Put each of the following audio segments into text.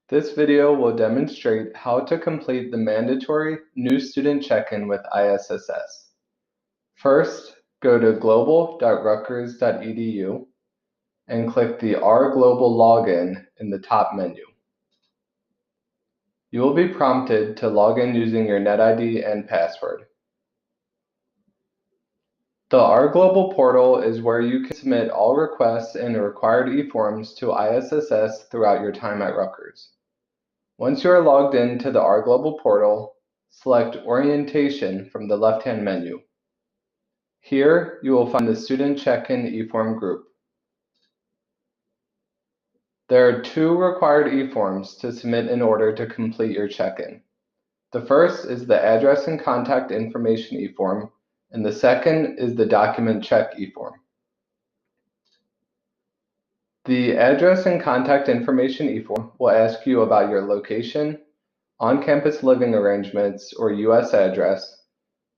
This video will demonstrate how to complete the mandatory new student check-in with ISSS. First, go to global.rutgers.edu and click the R Global login in the top menu. You will be prompted to log in using your NetID and password. The R Global portal is where you can submit all requests and required e-forms to ISSS throughout your time at Rutgers. Once you are logged into the R Global portal, select Orientation from the left-hand menu. Here, you will find the Student Check-in e-form group. There are two required e-forms to submit in order to complete your check-in. The first is the Address and Contact Information e-form, and the second is the Document Check e-form. The Address and Contact Information e-form will ask you about your location, on-campus living arrangements or U.S. address,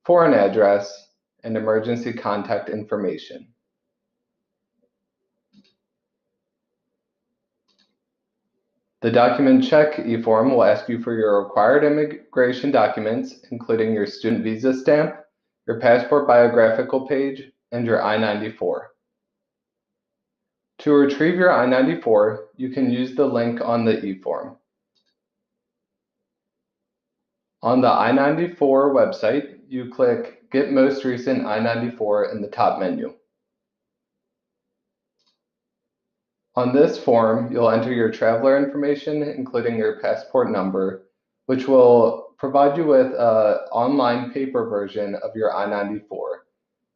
foreign address, and emergency contact information. The Document Check e-form will ask you for your required immigration documents, including your student visa stamp, your passport biographical page, and your I-94. To retrieve your I-94, you can use the link on the e-form. On the I-94 website, you click Get Most Recent I-94 in the top menu. On this form, you'll enter your traveler information, including your passport number, which will provide you with an online paper version of your I-94.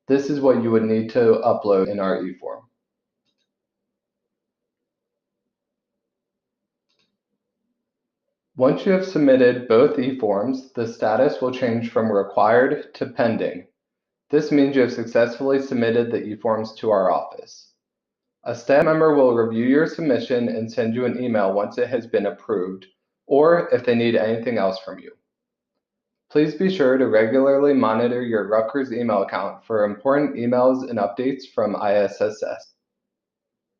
This is what you would need to upload in our e-form. Once you have submitted both e-forms, the status will change from required to pending. This means you have successfully submitted the e-forms to our office. A staff member will review your submission and send you an email once it has been approved, or if they need anything else from you. Please be sure to regularly monitor your Rutgers email account for important emails and updates from ISSS.